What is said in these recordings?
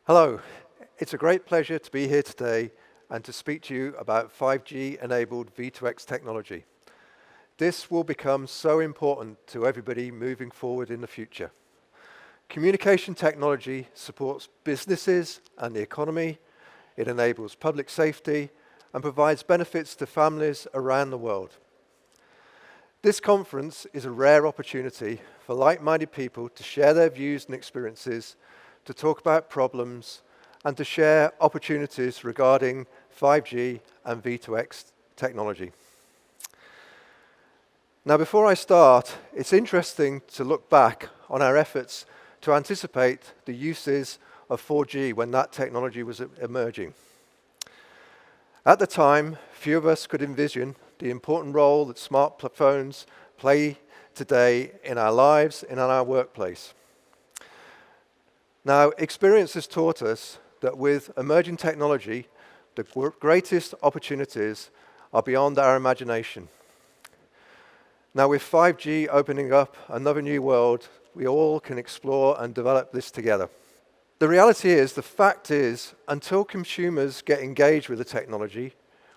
Hello, it's a great pleasure to be here today and to speak to you about 5G-enabled V2X technology. This will become so important to everybody moving forward in the future. Communication technology supports businesses and the economy, it enables public safety, and provides benefits to families around the world. This conference is a rare opportunity for like-minded people to share their views and experiences, to talk about problems, and to share opportunities regarding 5G and V2X technology. Now, before I start, it's interesting to look back on our efforts to anticipate the uses of 4G when that technology was emerging. At the time, few of us could envision the important role that smartphones play today in our lives and in our workplace. Now, experience has taught us that with emerging technology, the greatest opportunities are beyond our imagination. Now, with 5G opening up another new world, we all can explore and develop this together. The reality is, the fact is, until consumers get engaged with the technology,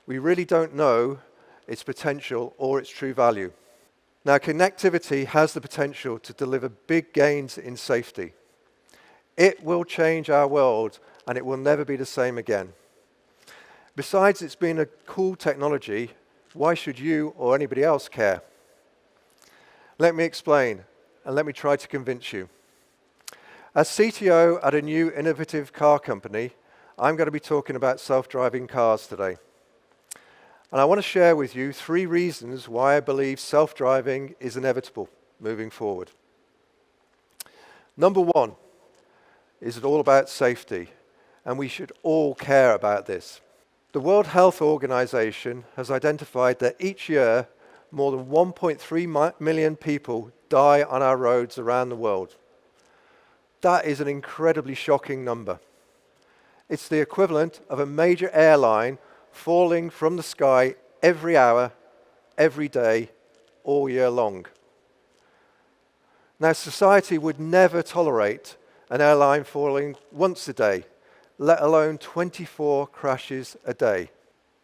we really don't know its potential or its true value. Now, connectivity has the potential to deliver big gains in safety. It will change our world, and it will never be the same again. Besides it's being a cool technology, why should you or anybody else care? Let me explain, and let me try to convince you. As CTO at a new innovative car company, I'm going to be talking about self-driving cars today. And I want to share with you 3 reasons why I believe self-driving is inevitable moving forward. Number 1 is it all about safety, and we should all care about this. The World Health Organization has identified that each year, more than 1.3 million people die on our roads around the world. That is an incredibly shocking number. It's the equivalent of a major airline falling from the sky every hour, every day, all year long. Now, society would never tolerate an airline falling once a day, let alone 24 crashes a day.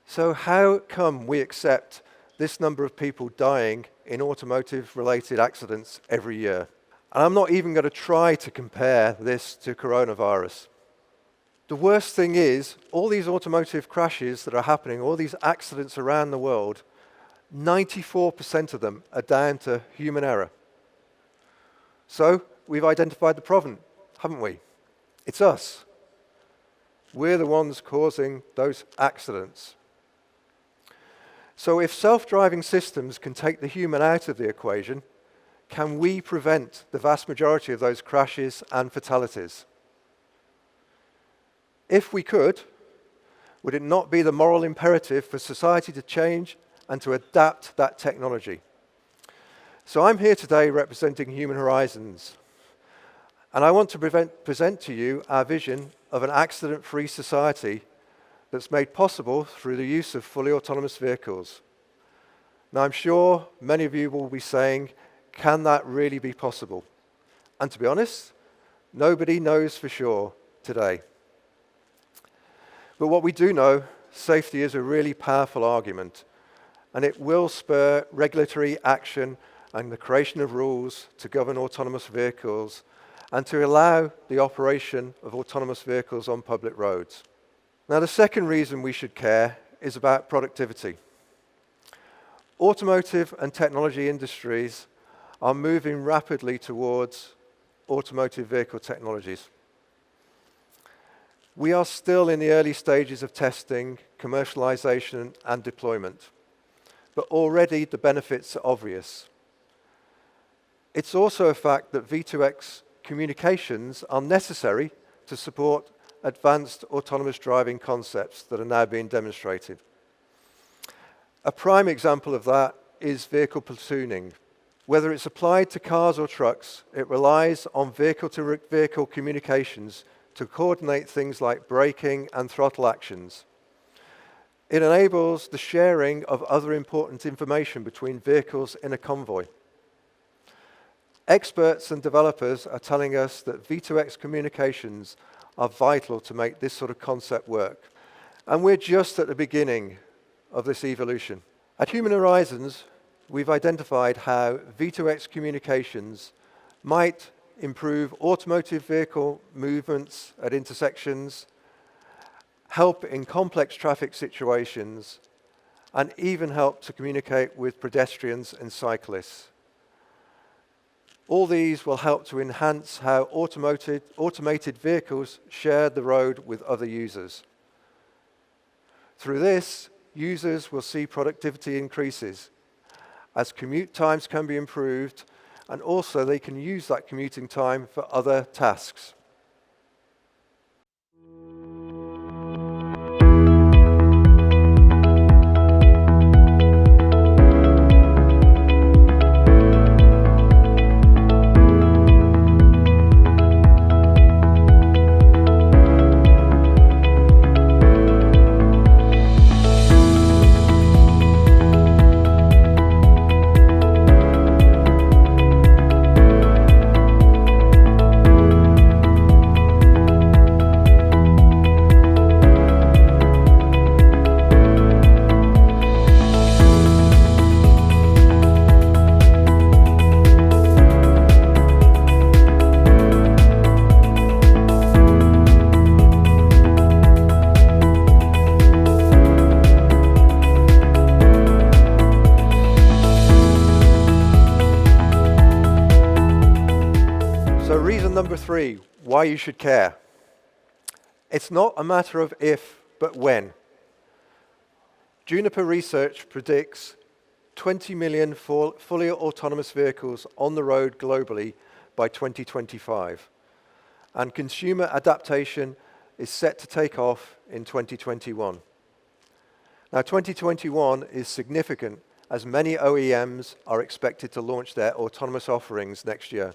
So how come we accept this number of people dying in automotive-related accidents every year? And I'm not even going to try to compare this to coronavirus. The worst thing is, all these automotive crashes that are happening, all these accidents around the world, 94% of them are down to human error. So we've identified the problem, haven't we? It's us. We're the ones causing those accidents. So if self-driving systems can take the human out of the equation, can we prevent the vast majority of those crashes and fatalities? If we could, would it not be the moral imperative for society to change and to adapt that technology? So I'm here today representing Human Horizons. And I want to present to you our vision of an accident-free society that's made possible through the use of fully autonomous vehicles. Now, I'm sure many of you will be saying, can that really be possible? And to be honest, nobody knows for sure today. But what we do know, safety is a really powerful argument, and it will spur regulatory action and the creation of rules to govern autonomous vehicles and to allow the operation of autonomous vehicles on public roads. Now, the second reason we should care is about productivity. Automotive and technology industries are moving rapidly towards automotive vehicle technologies. We are still in the early stages of testing, commercialization, and deployment, but already the benefits are obvious. It's also a fact that V2X communications are necessary to support advanced autonomous driving concepts that are now being demonstrated. A prime example of that is vehicle platooning. Whether it's applied to cars or trucks, it relies on vehicle-to-vehicle communications to coordinate things like braking and throttle actions. It enables the sharing of other important information between vehicles in a convoy. Experts and developers are telling us that V2X communications are vital to make this sort of concept work. And we're just at the beginning of this evolution. At Human Horizons, we've identified how V2X communications might improve automotive vehicle movements at intersections, help in complex traffic situations, and even help to communicate with pedestrians and cyclists. All these will help to enhance how automated vehicles share the road with other users. Through this, users will see productivity increases as commute times can be improved, and also they can use that commuting time for other tasks. So reason number 3, why you should care. It's not a matter of if, but when. Juniper Research predicts 20 million fully autonomous vehicles on the road globally by 2025. And consumer adaptation is set to take off in 2021. Now, 2021 is significant as many OEMs are expected to launch their autonomous offerings next year.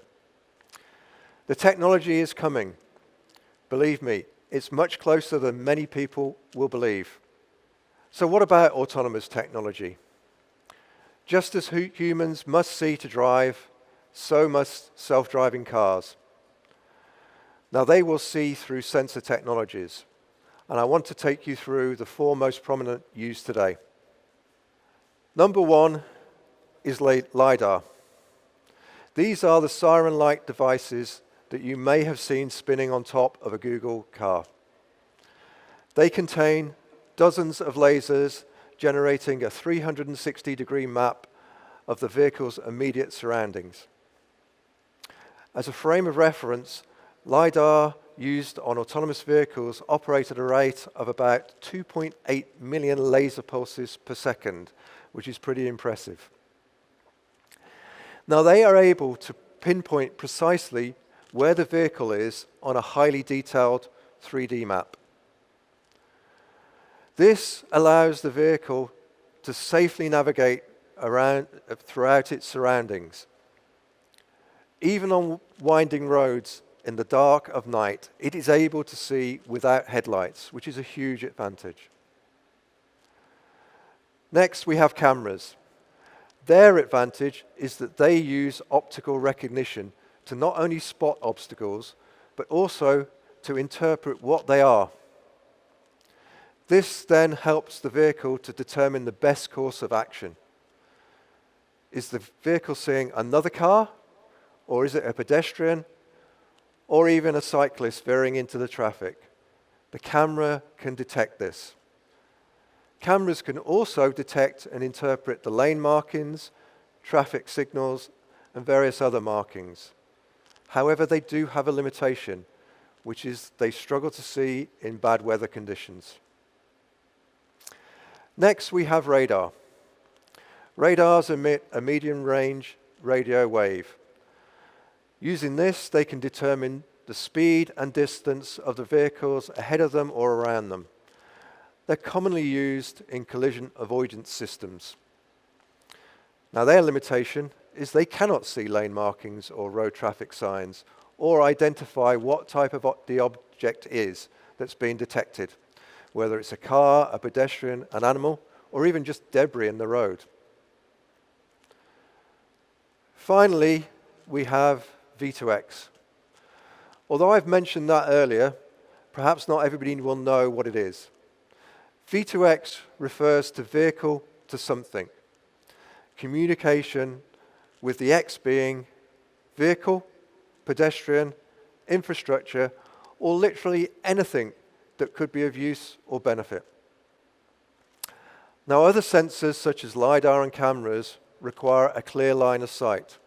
The technology is coming. Believe me, it's much closer than many people will believe. So what about autonomous technology? Just as humans must see to drive, so must self-driving cars. Now they will see through sensor technologies, and I want to take you through the 4 most prominent used today. Number 1 is LiDAR. These are the siren-like devices that you may have seen spinning on top of a Google car. They contain dozens of lasers generating a 360-degree map of the vehicle's immediate surroundings. As a frame of reference, LiDAR used on autonomous vehicles operate at a rate of about 2.8 million laser pulses per second, which is pretty impressive. Now they are able to pinpoint precisely where the vehicle is on a highly detailed 3D map. This allows the vehicle to safely navigate throughout its surroundings. Even on winding roads in the dark of night, it is able to see without headlights, which is a huge advantage. Next, we have cameras. Their advantage is that they use optical recognition to not only spot obstacles, but also to interpret what they are. This then helps the vehicle to determine the best course of action. Is the vehicle seeing another car, or is it a pedestrian, or even a cyclist veering into the traffic? The camera can detect this. Cameras can also detect and interpret the lane markings, traffic signals, and various other markings. However, they do have a limitation, which is they struggle to see in bad weather conditions. Next, we have radar. Radars emit a medium-range radio wave. Using this, they can determine the speed and distance of the vehicles ahead of them or around them. They're commonly used in collision avoidance systems. Now, their limitation is they cannot see lane markings or road traffic signs or identify what type of the object is that's being detected, whether it's a car, a pedestrian, an animal, or even just debris in the road. Finally, we have V2X. Although I've mentioned that earlier, perhaps not everybody will know what it is. V2X refers to vehicle to something. Communication with the X being vehicle, pedestrian, infrastructure, or literally anything that could be of use or benefit. Now, other sensors such as LiDAR and cameras require a clear line of sight.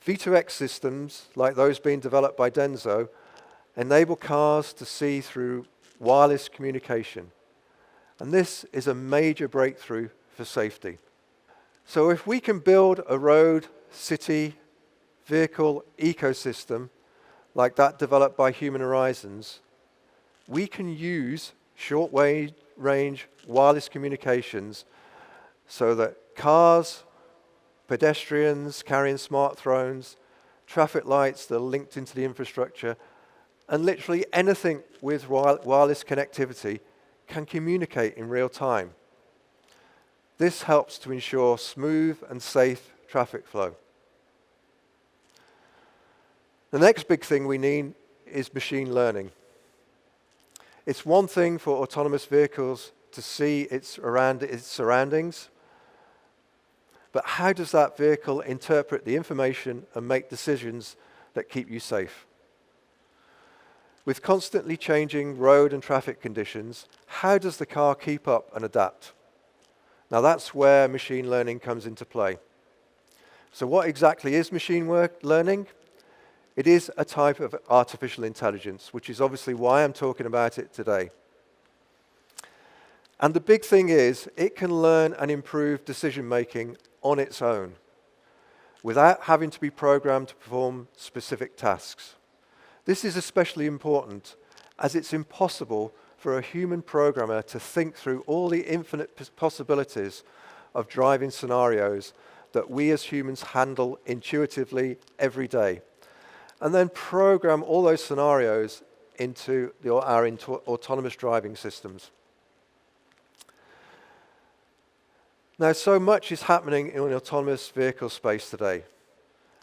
V2X systems, like those being developed by Denso, enable cars to see through wireless communication. And this is a major breakthrough for safety. So if we can build a road, city, vehicle ecosystem like that developed by Human Horizons, we can use short-range wireless communications so that cars, pedestrians carrying smartphones, traffic lights that are linked into the infrastructure, and literally anything with wireless connectivity can communicate in real time. This helps to ensure smooth and safe traffic flow. The next big thing we need is machine learning. It's one thing for autonomous vehicles to see its surroundings, but how does that vehicle interpret the information and make decisions that keep you safe? With constantly changing road and traffic conditions, how does the car keep up and adapt? Now that's where machine learning comes into play. So what exactly is machine learning? It is a type of artificial intelligence, which is obviously why I'm talking about it today. And the big thing is, it can learn and improve decision-making on its own, without having to be programmed to perform specific tasks. This is especially important, as it's impossible for a human programmer to think through all the infinite possibilities of driving scenarios that we as humans handle intuitively every day, and then program all those scenarios into our autonomous driving systems. Now, so much is happening in the autonomous vehicle space today.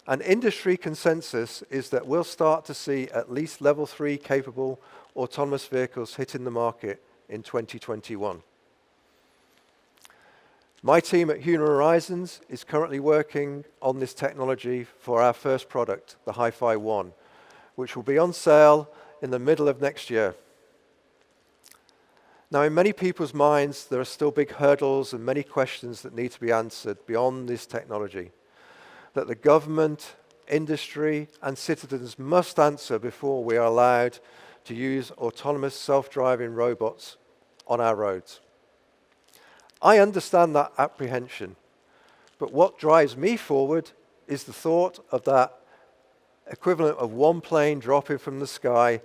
And industry consensus is that we'll start to see at least level 3 capable autonomous vehicles hitting the market in 2021. My team at Human Horizons is currently working on this technology for our first product, the HiPhi 1, which will be on sale in the middle of next year. Now, in many people's minds, there are still big hurdles and many questions that need to be answered beyond this technology, that the government, industry, and citizens must answer before we are allowed to use autonomous self-driving robots on our roads. I understand that apprehension, but what drives me forward is the thought of that equivalent of one plane dropping from the sky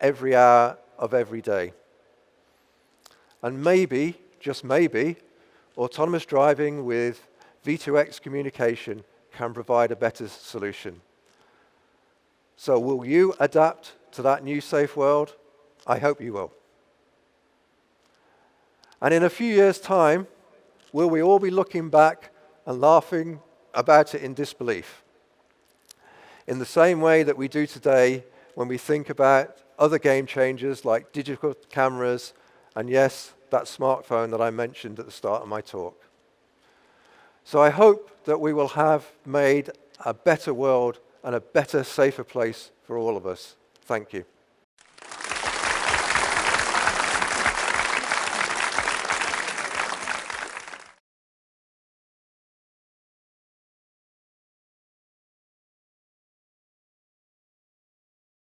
every hour of every day. And maybe, just maybe, autonomous driving with V2X communication can provide a better solution. So will you adapt to that new safe world? I hope you will. And in a few years' time, will we all be looking back and laughing about it in disbelief? In the same way that we do today when we think about other game changers like digital cameras and, yes, that smartphone that I mentioned at the start of my talk. So I hope that we will have made a better world and a better, safer place for all of us. Thank you.